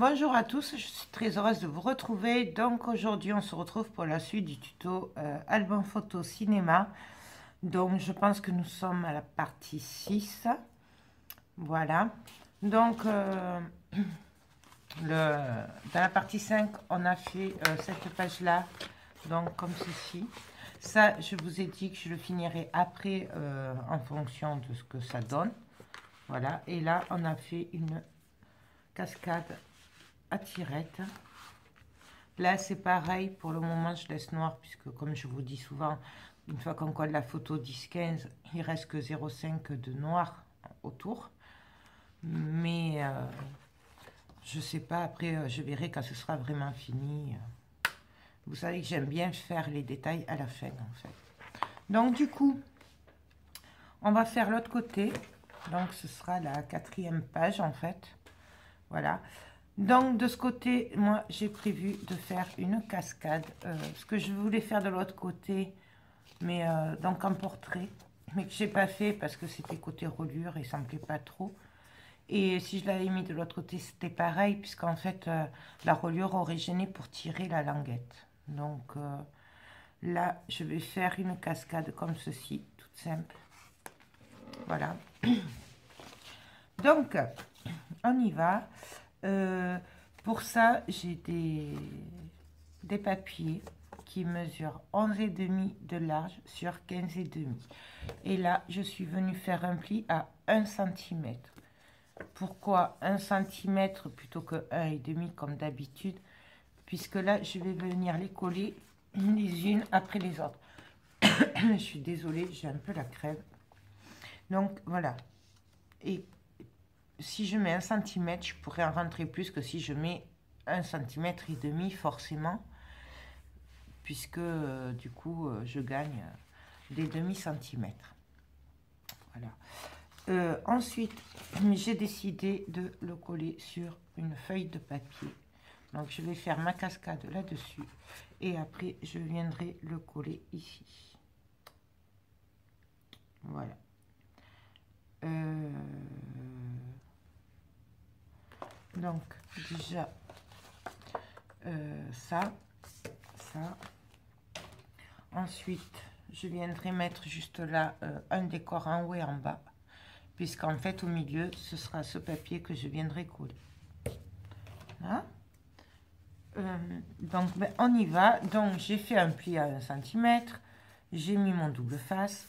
Bonjour à tous, je suis très heureuse de vous retrouver. Donc aujourd'hui on se retrouve pour la suite du tuto album photo cinéma. Donc je pense que nous sommes à la partie 6. Voilà. Donc dans la partie 5 on a fait cette page là. Donc comme ceci. Ça je vous ai dit que je le finirai après en fonction de ce que ça donne. Voilà. Et là on a fait une cascade à tirette. Là, c'est pareil. Pour le moment, je laisse noir puisque, comme je vous dis souvent, une fois qu'on colle la photo 10-15, il reste que 0,5 de noir autour. Mais je sais pas. Après, je verrai quand ce sera vraiment fini. Vous savez que j'aime bien faire les détails à la fin, en fait. Donc, du coup, on va faire l'autre côté. Donc, ce sera la 4e page, en fait. Voilà. Donc de ce côté, moi j'ai prévu de faire une cascade. Ce que je voulais faire de l'autre côté, mais donc en portrait, mais que j'ai pas fait parce que c'était côté reliure et ça me plaît pas trop. Et si je l'avais mis de l'autre côté, c'était pareil, puisqu'en fait la reliure aurait gêné pour tirer la languette. Donc là, je vais faire une cascade comme ceci, toute simple. Voilà. Donc, on y va. Pour ça, j'ai des papiers qui mesurent 11,5 de large sur 15,5. Et là, je suis venue faire un pli à 1 cm. Pourquoi 1 cm plutôt que 1,5 comme d'habitude? Puisque là, je vais venir les coller les unes après les autres. Je suis désolée, j'ai un peu la crève. Donc, voilà. Et si je mets 1 cm, je pourrais en rentrer plus que si je mets 1,5 cm forcément, puisque du coup je gagne des demi-centimètres. Voilà. Ensuite, j'ai décidé de le coller sur une feuille de papier. Donc je vais faire ma cascade là-dessus et après je viendrai le coller ici. Voilà. Donc déjà ça. Ensuite, je viendrai mettre juste là un décor en haut et en bas, puisqu'en fait, au milieu, ce sera ce papier que je viendrai coller. Voilà. Donc, ben, on y va. Donc, j'ai fait un pli à 1 cm. J'ai mis mon double face.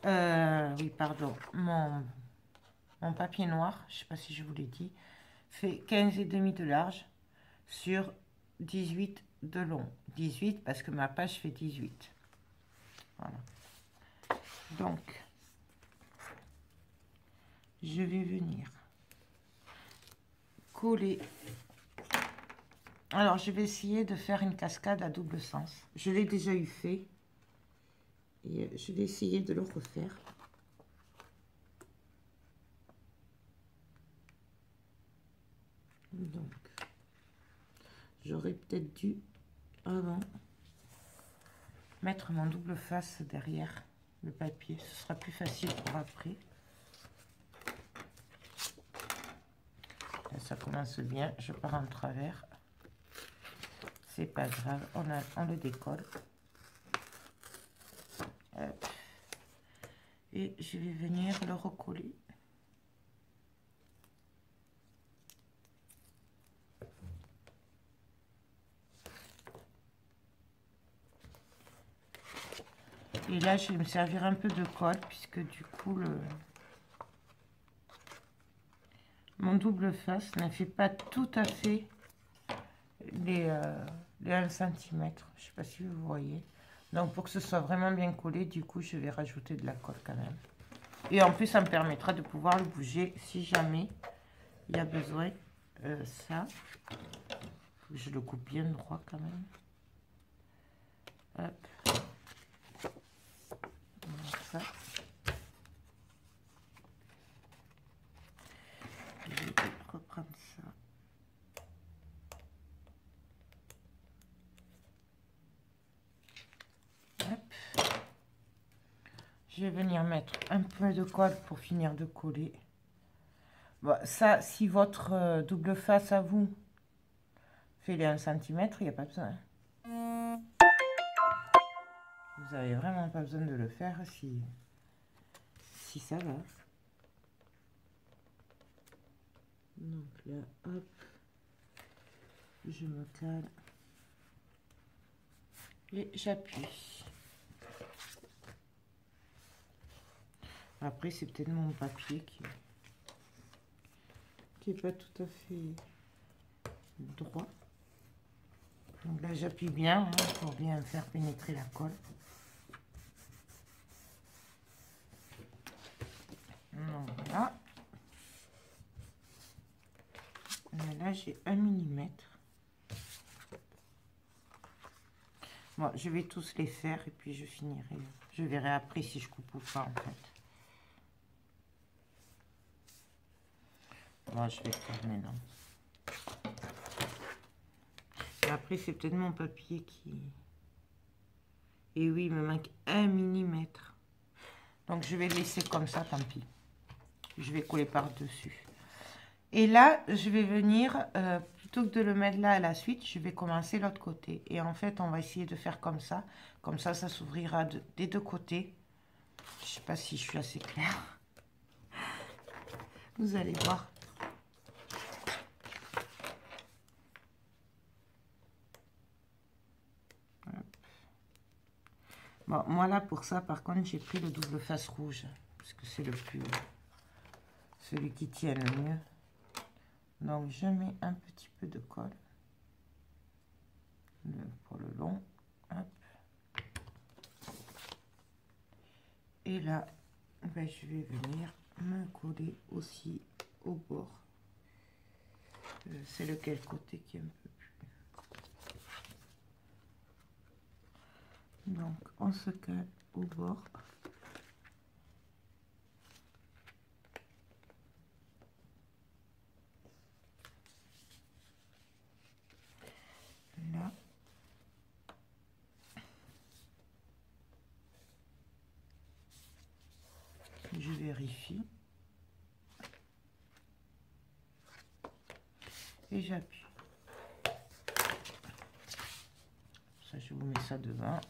Oui, pardon. Mon papier noir, je ne sais pas si je vous l'ai dit, fait 15,5 de large sur 18 de long. 18 parce que ma page fait 18. Voilà. Donc, je vais venir coller. Alors, je vais essayer de faire une cascade à double sens. Je l'ai déjà eu fait. Et je vais essayer de le refaire. Donc, j'aurais peut-être dû, avant, mettre mon double face derrière le papier. Ce sera plus facile pour après. Là, ça commence bien. Je pars en travers. C'est pas grave. On le décolle. Hop. Et je vais venir le recoller. Et là, je vais me servir un peu de colle, puisque du coup, mon double face ne fait pas tout à fait les 1 cm. Je ne sais pas si vous voyez. Donc, pour que ce soit vraiment bien collé, du coup, je vais rajouter de la colle quand même. Et en plus, ça me permettra de pouvoir le bouger si jamais il y a besoin. Ça, faut que je le coupe bien droit quand même. Hop. Ça. Je vais reprendre ça. Hop. Je vais venir mettre un peu de colle pour finir de coller. Bon, ça, si votre double face à vous fait les 1 cm, il n'y a pas besoin. Vous n'avez vraiment pas besoin de le faire si ça va. Donc là, hop, je me cale et j'appuie. Après, c'est peut-être mon papier qui est pas tout à fait droit. Donc là, j'appuie bien pour bien faire pénétrer la colle. Donc voilà. Et là, j'ai 1 mm. Bon, je vais tous les faire et puis je finirai. Je verrai après si je coupe ou pas en fait. Bon, je vais le faire maintenant. Et après, c'est peut-être mon papier qui... Et oui, il me manque 1 mm. Donc, je vais le laisser comme ça, tant pis. Je vais coller par-dessus. Et là, je vais venir, plutôt que de le mettre là à la suite, je vais commencer l'autre côté. Et en fait, on va essayer de faire comme ça. Comme ça s'ouvrira des deux côtés. Je ne sais pas si je suis assez claire. Vous allez voir. Bon, moi là, pour ça, par contre, j'ai pris le double face rouge. Parce que c'est celui qui tient le mieux. Donc, je mets un petit peu de colle. Pour le long. Hop. Et là, ben, je vais venir me coller aussi au bord. C'est lequel côté qui est un peu plus... Donc, on se cale au bord. Là. Je vérifie. Et j'appuie. Ça, je vous mets ça devant.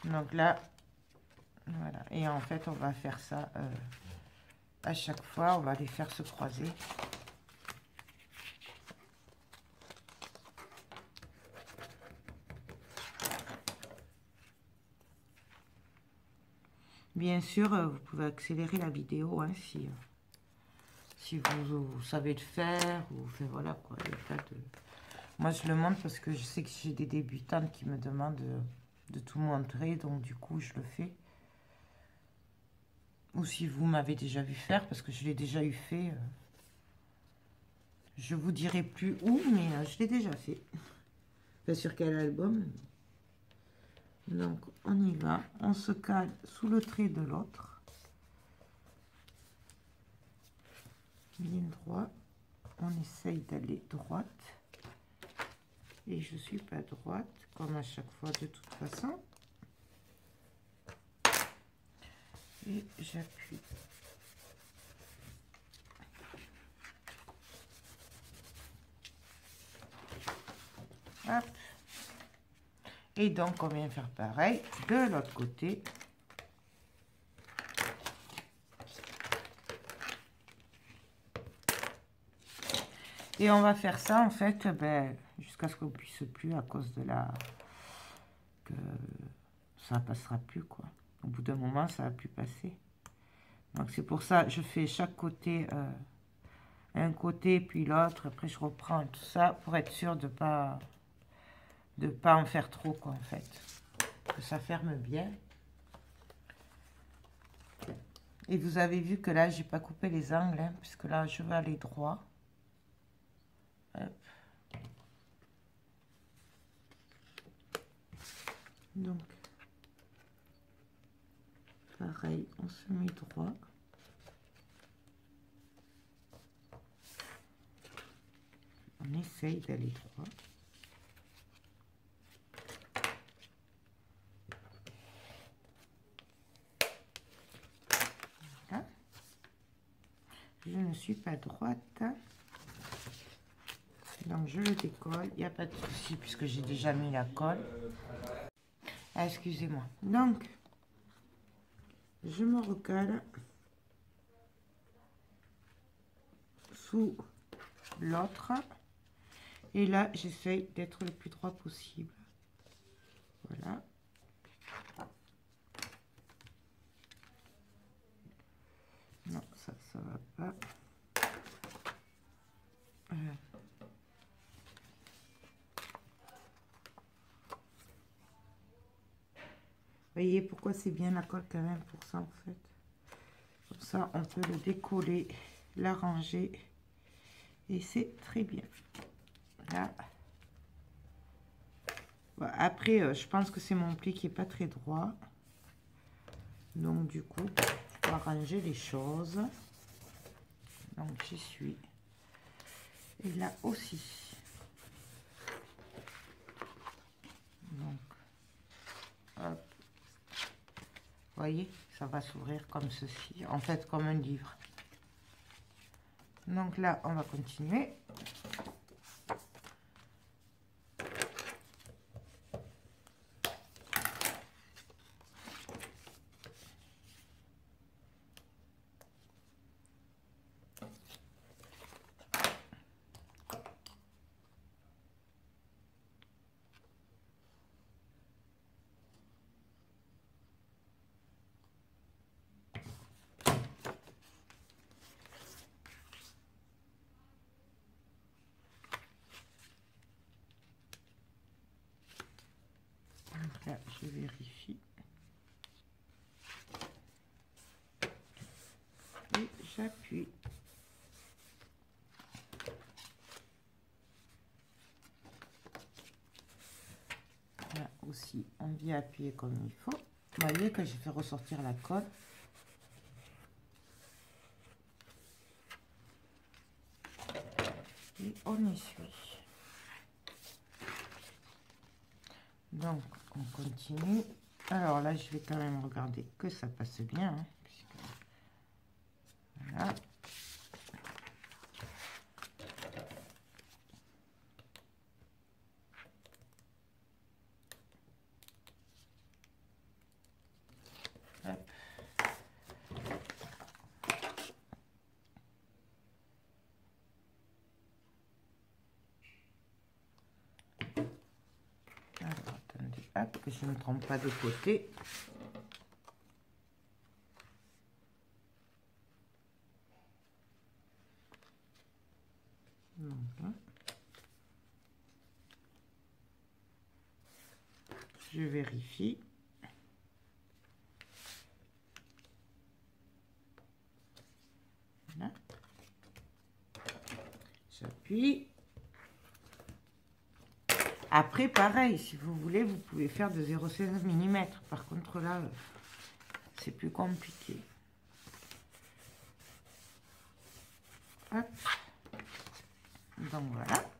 Donc là, voilà. Et en fait, on va faire ça à chaque fois. On va les faire se croiser. Bien sûr, vous pouvez accélérer la vidéo hein, si vous savez le faire. Ou enfin, voilà quoi. Il y a pas de... Moi, je le montre parce que je sais que j'ai des débutantes qui me demandent de tout montrer. Donc, du coup, je le fais. Ou si vous m'avez déjà vu faire, parce que je l'ai déjà eu fait. Je vous dirai plus où, mais je l'ai déjà fait. Pas sur quel album. Donc, on y va. On se cale sous le trait de l'autre. Ligne droite. On essaye d'aller droite. Et je suis pas droite, comme à chaque fois de toute façon. Et j'appuie. Hop. Et donc, on vient faire pareil de l'autre côté. Et on va faire ça, en fait, ben, jusqu'à ce qu'on puisse plus à cause de la... que ça passera plus, quoi. Au bout d'un moment, ça va plus passer. Donc, c'est pour ça je fais chaque côté... un côté puis l'autre, après je reprends tout ça pour être sûr de pas en faire trop quoi en fait, que ça ferme bien. Et vous avez vu que là j'ai pas coupé les angles hein, puisque là je vais aller droit. Hop. Donc pareil, on se met droit. On essaye d'aller droit. Voilà. je ne suis pas droite. Donc je le décolle, il n'y a pas de souci puisque j'ai déjà mis la colle. Ah, excusez-moi. Donc je me recale sous l'autre et là j'essaye d'être le plus droit possible. Voilà. Non, ça va pas. Voyez pourquoi c'est bien la colle quand même pour ça en fait. Comme ça on peut le décoller, l'arranger et c'est très bien. Là. Bon, après je pense que c'est mon pli qui est pas très droit. Donc du coup je dois arranger les choses. Donc j'y suis. Et là aussi. Donc hop. Voyez, ça va s'ouvrir comme ceci, en fait comme un livre. Donc là, on va continuer. Donc là, je vérifie. Et j'appuie. Là aussi, on vient appuyer comme il faut. Vous voyez que j'ai fait ressortir la colle. Et on essuie. Donc, on continue. Alors là, je vais quand même regarder que ça passe bien. Hein, puisque... Voilà. Hop. Alors, attendez, hop, que je ne me trompe pas de côté. Donc, je vérifie. Voilà. J'appuie. Après, pareil, si vous voulez, vous pouvez faire de 0,16 mm. Par contre, là, c'est plus compliqué. Hop. Donc, voilà.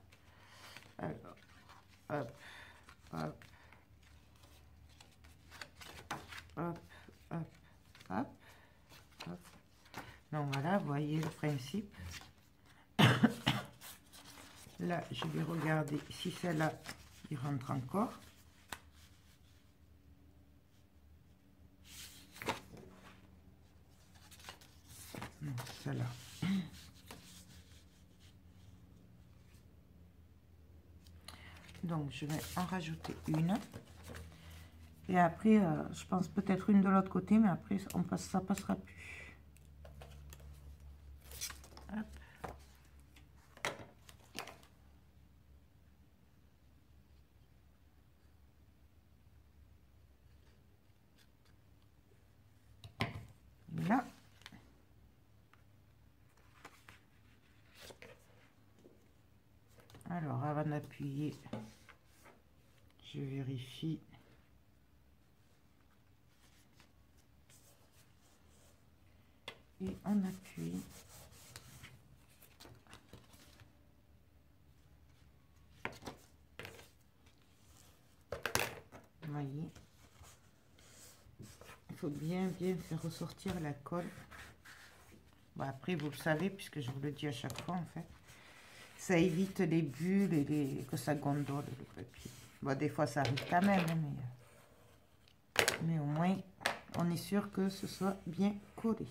Alors, hop, hop, hop, hop, hop, hop. Donc, voilà, vous voyez le principe. Là, je vais regarder si celle-là, il rentre encore. Non, celle-là. Donc, je vais en rajouter une. Et après, je pense peut-être une de l'autre côté, mais après, ça passera plus. Hop. Là. Alors, avant d'appuyer, je vérifie. Et on appuie. Vous voyez, il faut bien faire ressortir la colle. Bon, après, vous le savez, puisque je vous le dis à chaque fois, en fait. Ça évite les bulles et que ça gondole le papier. Bon, des fois, ça arrive quand même, mais au moins, on est sûr que ce soit bien collé.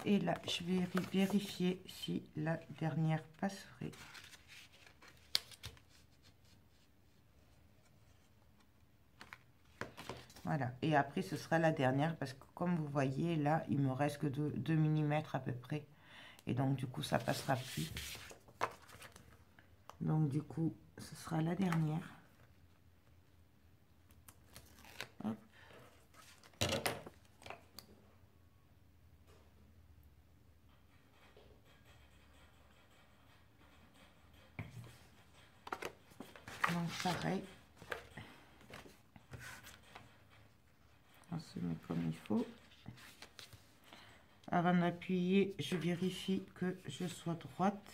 Et là, je vais vérifier si la dernière passerait. Voilà, et après ce sera la dernière parce que comme vous voyez là, il me reste que 2 mm à peu près. Et donc du coup, ça passera plus. Donc du coup, ce sera la dernière. Hop. Donc pareil. On se met comme il faut. Avant d'appuyer, je vérifie que je sois droite.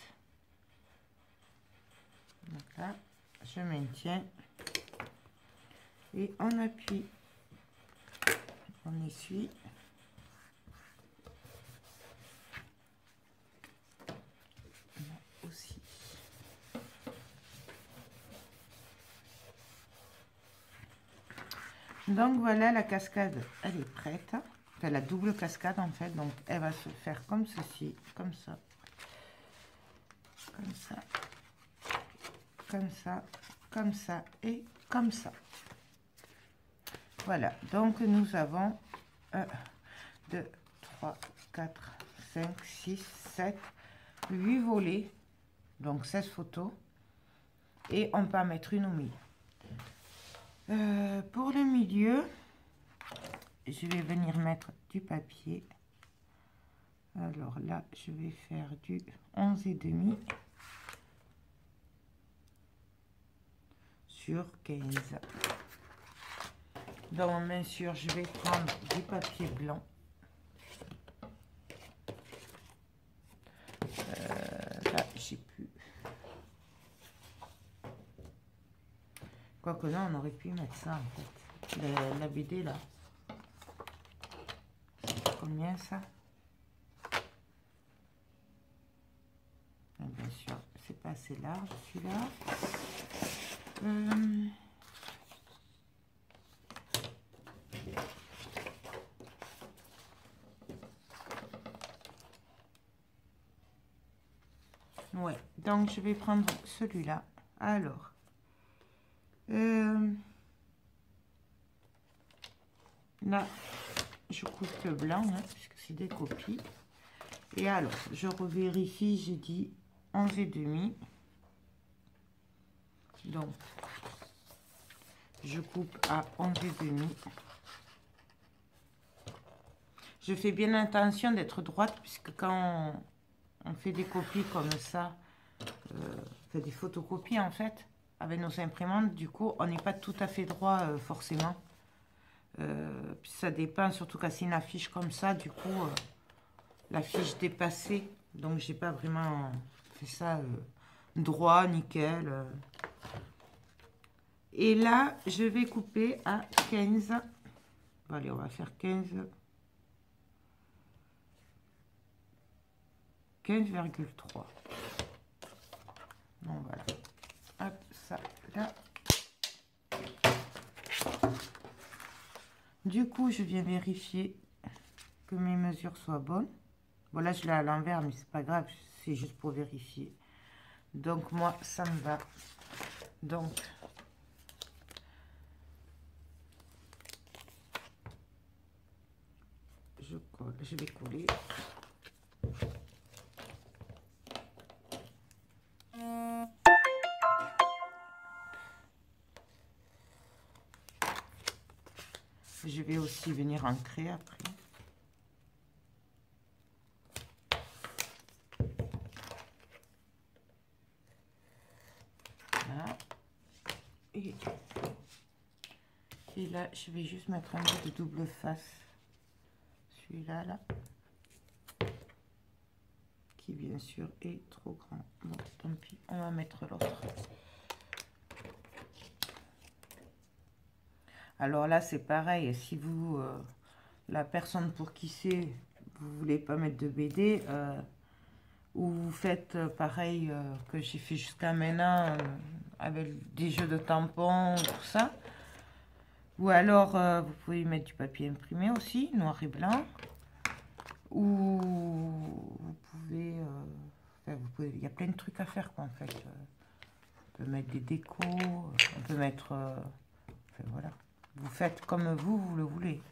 Donc là, je maintiens. Et on appuie. On essuie. Là aussi. Donc voilà, la cascade, elle est prête. Enfin, la double cascade en fait. Donc elle va se faire comme ceci, comme ça, comme ça, comme ça, comme ça et comme ça. Voilà, donc nous avons 1, 2, 3, 4, 5, 6, 7, 8 volets, donc 16 photos. Et on peut en mettre une au milieu. Pour le milieu, je vais venir mettre du papier. Alors là, je vais faire du 11,5 sur 15. Donc, bien sûr, je vais prendre du papier blanc. Là, j'ai plus. Quoique non, on aurait pu mettre ça en fait. La BD là. Combien ça? Et bien sûr, c'est pas assez large celui-là. Ouais, donc je vais prendre celui-là. Alors, là, je coupe le blanc, hein, puisque c'est des copies. Et alors, je revérifie, j'ai dit 11,5. Donc, je coupe à 11,5. Je fais bien attention d'être droite, puisque quand on fait des copies comme ça, fait des photocopies en fait, avec nos imprimantes, du coup, on n'est pas tout à fait droit forcément. Puis ça dépend, surtout quand c'est une affiche comme ça, du coup, la fiche dépassée, donc j'ai pas vraiment fait ça droit, nickel. Et là, je vais couper à 15. Bon, allez, on va faire 15. 15,3. Bon, voilà. Hop, ça, là. Du coup, je viens vérifier que mes mesures soient bonnes. Bon, là, je l'ai à l'envers, mais c'est pas grave. C'est juste pour vérifier. Donc, moi, ça me va. Donc, je colle. Je vais coller. Je vais aussi venir ancrer après. Là. Et là, je vais juste mettre un peu de double face. Celui-là, là. Qui, bien sûr, est trop grand. Bon, tant pis, on va mettre l'autre. Alors là, c'est pareil. Si vous la personne pour qui c'est, vous voulez pas mettre de BD, ou vous faites pareil que j'ai fait jusqu'à maintenant, avec des jeux de tampons, tout ça. Ou alors, vous pouvez mettre du papier imprimé aussi, noir et blanc. Ou vous pouvez, il y a plein de trucs à faire, quoi, en fait. On peut mettre des décos, on peut mettre, enfin, voilà. Vous faites comme vous le voulez.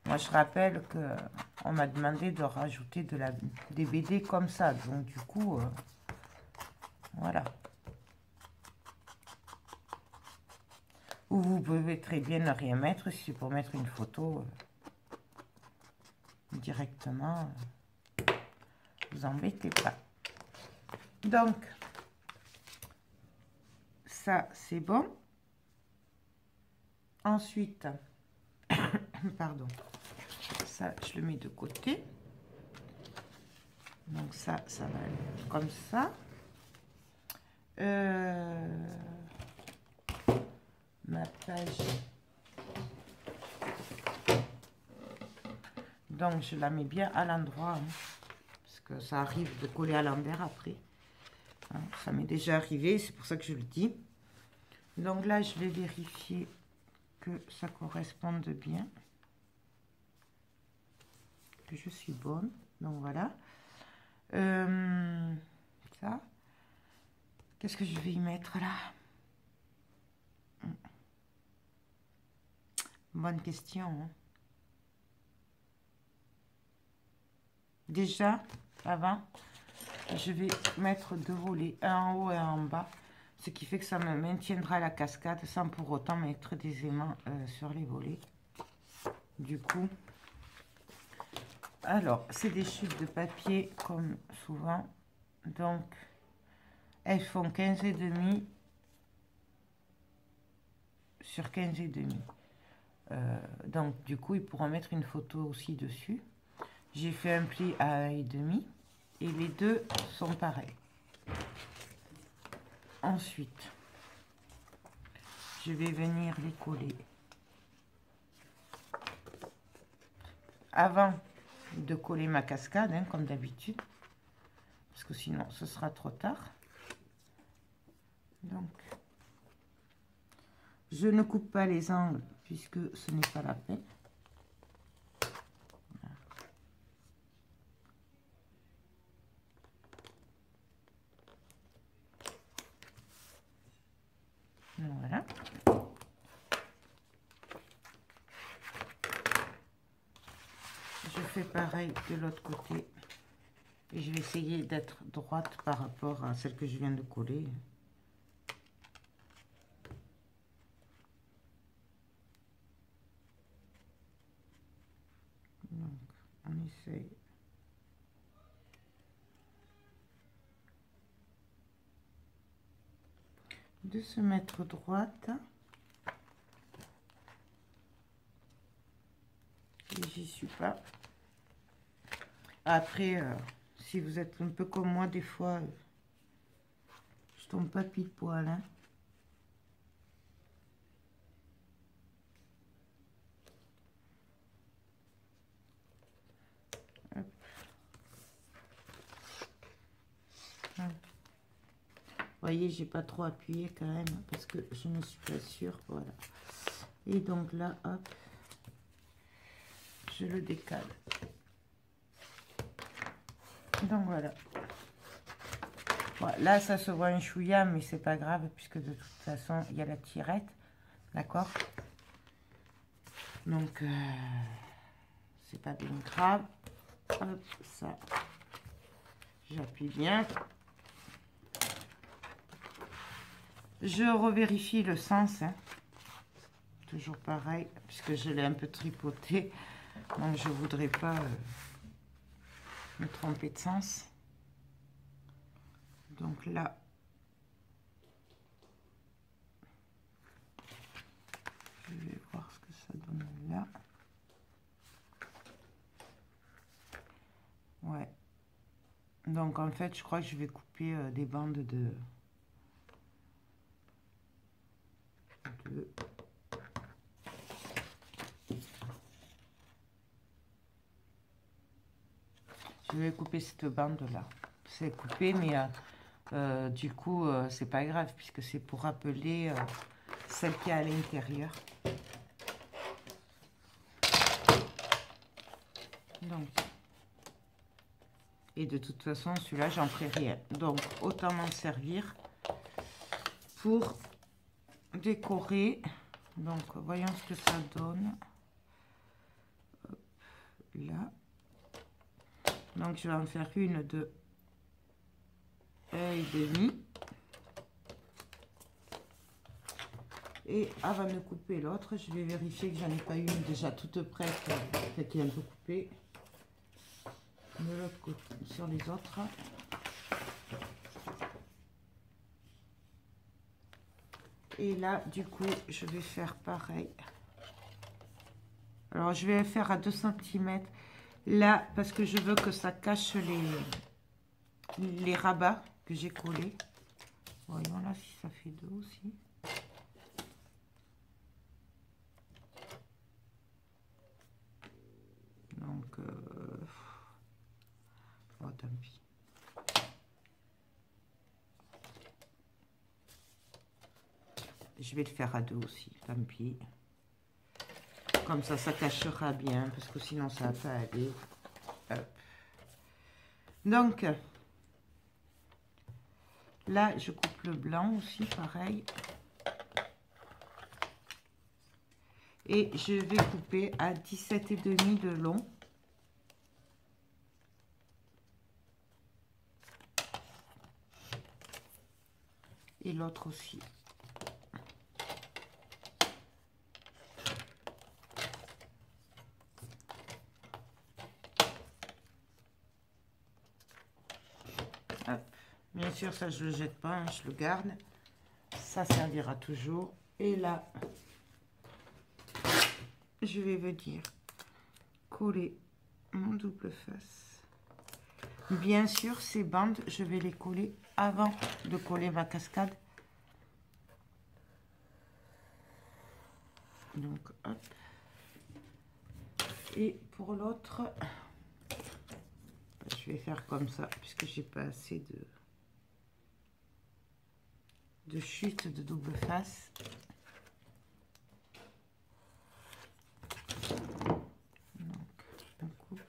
Moi, je rappelle que on m'a demandé de rajouter des BD comme ça. Donc, du coup, voilà. Ou vous pouvez très bien ne rien mettre. Si c'est pour mettre une photo directement, vous embêtez pas. Donc, ça, c'est bon. Ensuite, pardon, ça, je le mets de côté. Donc ça va aller comme ça. Ma page. Donc je la mets bien à l'endroit, hein, parce que ça arrive de coller à l'envers après. Hein, ça m'est déjà arrivé, c'est pour ça que je le dis. Donc là, je vais vérifier que ça corresponde bien. Que je suis bonne. Donc voilà. Ça. Qu'est-ce que je vais y mettre là? Bonne question. Hein. Déjà, avant, je vais mettre deux volets, un en haut et un en bas. Ce qui fait que ça me maintiendra la cascade sans pour autant mettre des aimants sur les volets. Du coup, alors, c'est des chutes de papier comme souvent. Donc, elles font 15,5 sur 15,5. Donc, du coup, ils pourront mettre une photo aussi dessus. J'ai fait un pli à 1,5 et les deux sont pareils. Ensuite, je vais venir les coller. Avant de coller ma cascade, hein, comme d'habitude, parce que sinon ce sera trop tard. Donc, je ne coupe pas les angles puisque ce n'est pas la peine. Voilà. Je fais pareil de l'autre côté. Et je vais essayer d'être droite par rapport à celle que je viens de coller. Donc, on essaye. De se mettre droite. Et j'y suis pas. Après, si vous êtes un peu comme moi, des fois, je tombe pas pile poil. Hein. Hop. Hop. Vous voyez, j'ai pas trop appuyé quand même parce que je ne suis pas sûre. Voilà. Et donc là, hop, je le décale. Donc voilà. Voilà. Là, ça se voit un chouïa, mais c'est pas grave puisque de toute façon, il y a la tirette. D'accord? Donc, c'est pas bien grave. Hop, ça. J'appuie bien. Je revérifie le sens. Hein. Toujours pareil, puisque je l'ai un peu tripoté. Donc, je voudrais pas me tromper de sens. Donc là, je vais voir ce que ça donne là. Ouais. Donc en fait, je crois que je vais couper des bandes de... Je vais couper cette bande là. C'est coupé, mais du coup, c'est pas grave puisque c'est pour rappeler celle qui est à l'intérieur. Donc, et de toute façon, celui-là, j'en ferai rien. Donc, autant m'en servir pour décorer. Donc, voyons ce que ça donne. Hop, là. Donc, je vais en faire une de 1,5. Et avant de couper l'autre, je vais vérifier que j'en ai pas une déjà toute prête, qui est un peu coupée. De l'autre côté, sur les autres. Et là, du coup, je vais faire pareil. Alors, je vais faire à 2 cm. Là, parce que je veux que ça cache les rabats que j'ai collés. Voyons là si ça fait 2 aussi. Donc, oh, tant pis. Je vais le faire à 2 aussi, tant pis. Comme ça cachera bien, parce que sinon ça va pas aller. Hop. Donc, là, je coupe le blanc aussi, pareil. Et je vais couper à 17,5 de long. Et l'autre aussi. Hop. Bien sûr, ça je le jette pas, hein, je le garde. Ça servira toujours. Et là, je vais venir coller mon double face. Bien sûr, ces bandes, je vais les coller avant de coller ma cascade. Donc, hop. Et pour l'autre, je vais faire comme ça, puisque j'ai pas assez de chute de double face. Donc, on coupe.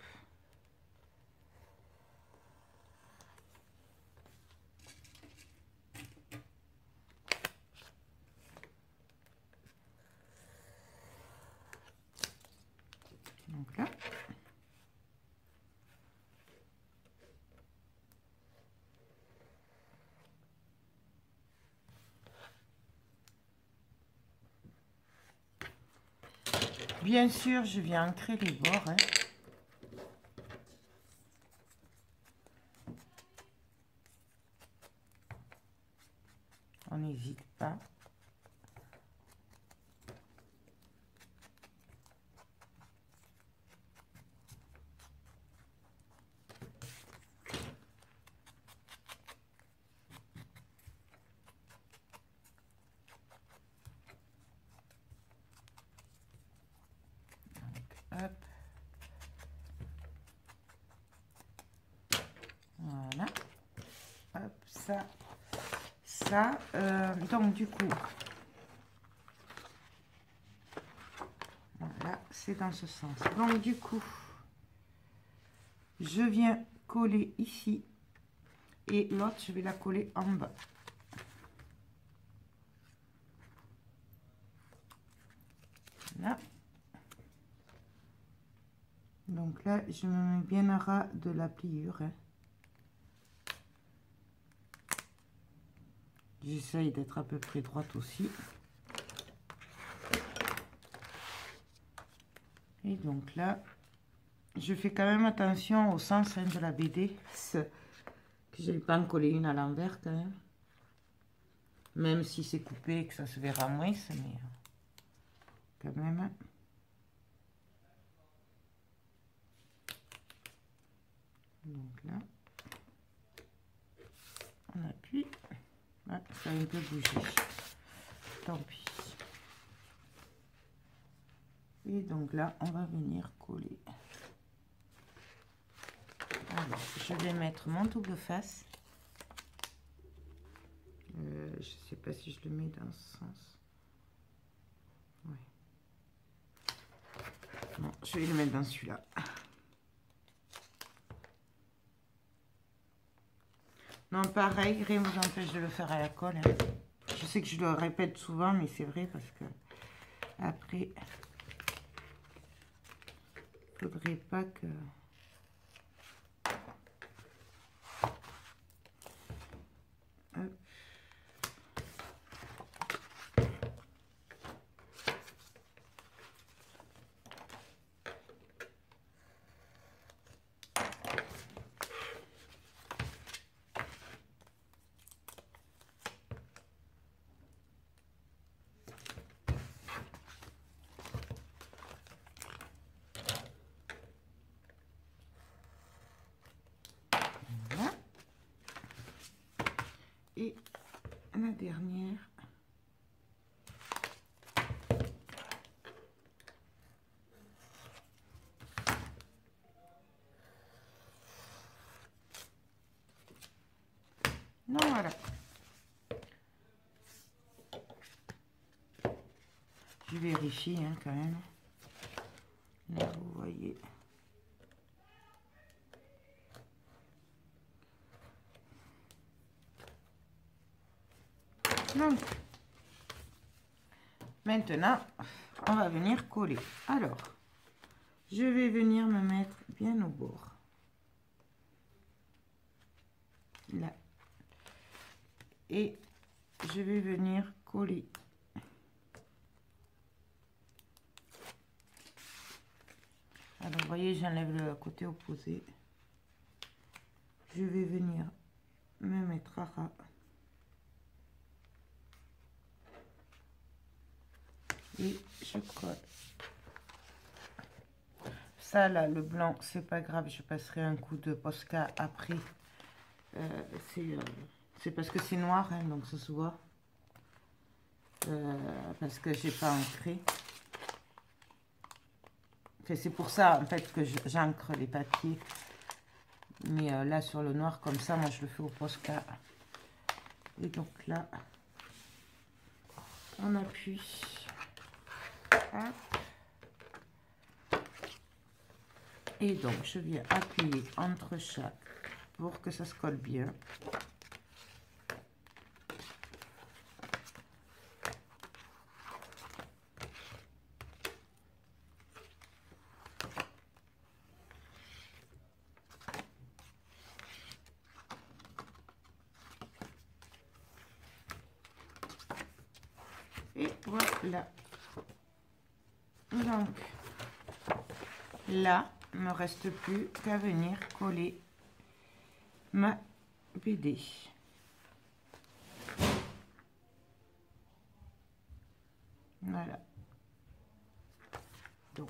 Donc là. Bien sûr, je viens ancrer les bords. Hein. On n'hésite pas. Hop. Voilà. Hop, ça. Donc, du coup, voilà, c'est dans ce sens. Donc, du coup, je viens coller ici et l'autre, je vais la coller en bas. Là. Donc là, je me mets bien à ras de la pliure. Hein. J'essaye d'être à peu près droite aussi. Et donc là, je fais quand même attention au sens de la BD. Que je ne vais pas en coller une à l'envers quand même. Même si c'est coupé et que ça se verra moins, mais quand même. Donc là, on appuie. Ah, ça a un peu bougé. Tant pis. Et donc là, on va venir coller. Voilà. je vais mettre mon double face. Je sais pas si je le mets dans ce sens. Ouais. Bon, je vais le mettre dans celui-là. Non, pareil, rien ne vous empêche de le faire à la colle. Hein. Je sais que je le répète souvent, mais c'est vrai parce que après, il ne faudrait pas que... Hop. Et la dernière. Non, voilà. Je vérifie hein, quand même. Là, vous voyez. Donc, maintenant, on va venir coller. Alors, je vais venir me mettre bien au bord. Là. Et je vais venir coller. Alors, vous voyez, j'enlève le côté opposé. Je vais venir me mettre à ras. Et je colle. Ça là, le blanc, c'est pas grave, je passerai un coup de Posca après. C'est parce que c'est noir, hein, donc ça se voit. Parce que j'ai pas ancré. Enfin, c'est pour ça en fait que j'ancre les papiers. Mais là sur le noir comme ça, moi je le fais au Posca. Et donc là, on appuie. Hop. Et donc, je viens appuyer entre chaque pour que ça se colle bien. Et voilà. Donc, là, il ne me reste plus qu'à venir coller ma BD. Voilà. Donc,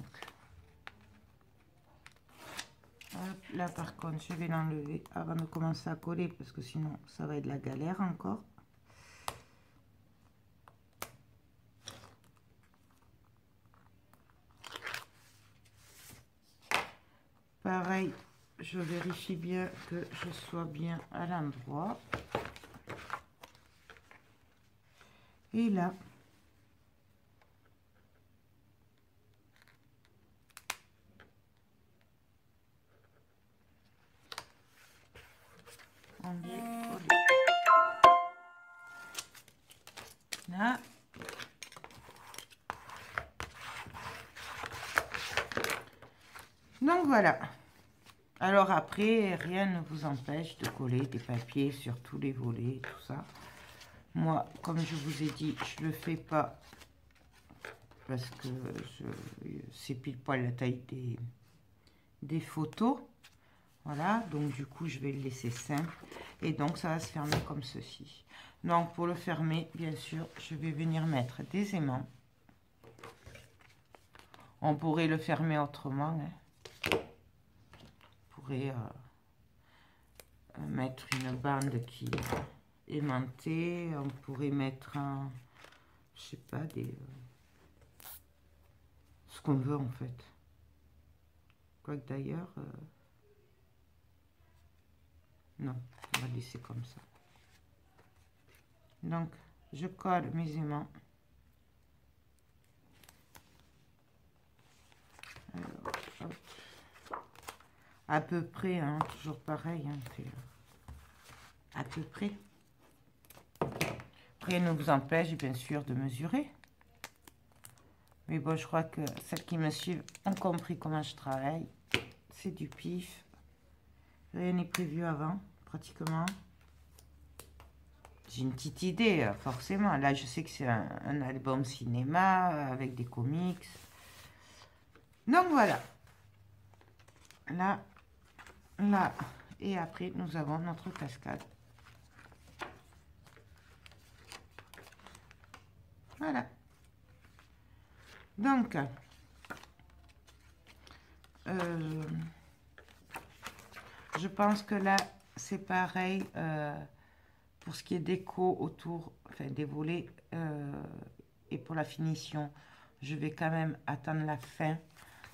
hop, là par contre, je vais l'enlever avant de commencer à coller parce que sinon, ça va être de la galère encore. Pareil, je vérifie bien que je sois bien à l'endroit. Et là, on vient coller. Là. Donc voilà. Alors après, rien ne vous empêche de coller des papiers sur tous les volets, tout ça. Moi, comme je vous ai dit, je ne le fais pas parce que c'est pile poil la taille des photos. Voilà, donc du coup, je vais le laisser simple. Et donc, ça va se fermer comme ceci. Donc, pour le fermer, bien sûr, je vais venir mettre des aimants. On pourrait le fermer autrement. Hein. On pourrait mettre une bande qui est aimantée. On pourrait mettre un, je sais pas, ce qu'on veut en fait. Quoique d'ailleurs, Non, on va laisser comme ça. Donc, je colle mes aimants. Alors, hop. À peu près, hein, toujours pareil, hein, à peu près. Rien ne vous empêche, bien sûr, de mesurer. Mais bon, je crois que celles qui me suivent ont compris comment je travaille. C'est du pif. Rien n'est prévu avant, pratiquement. J'ai une petite idée, forcément. Là, je sais que c'est un album cinéma avec des comics. Donc, voilà. Là, là. Et après, nous avons notre cascade. Voilà. Donc, je pense que là, c'est pareil pour ce qui est déco autour, enfin des volets et pour la finition. Je vais quand même attendre la fin.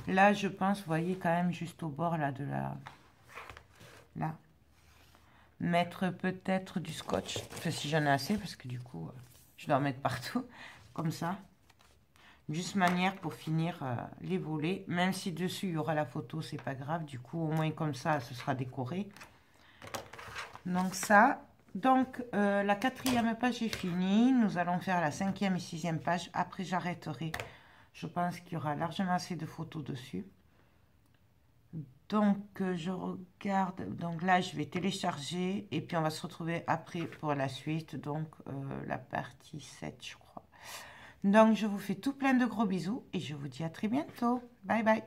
Là, je pense, vous voyez quand même juste au bord là de la... Là. Mettre peut-être du scotch, enfin si j'en ai assez, parce que du coup, je dois en mettre partout, comme ça. Juste manière pour finir les volets, même si dessus il y aura la photo, c'est pas grave, du coup au moins comme ça, ce sera décoré. Donc ça, donc la 4e page est finie, nous allons faire la 5e et 6e page, après j'arrêterai. Je pense qu'il y aura largement assez de photos dessus. Donc, je regarde. Donc là, je vais télécharger. Et puis, on va se retrouver après pour la suite. Donc, la partie 7, je crois. Donc, je vous fais tout plein de gros bisous. Et je vous dis à très bientôt. Bye bye.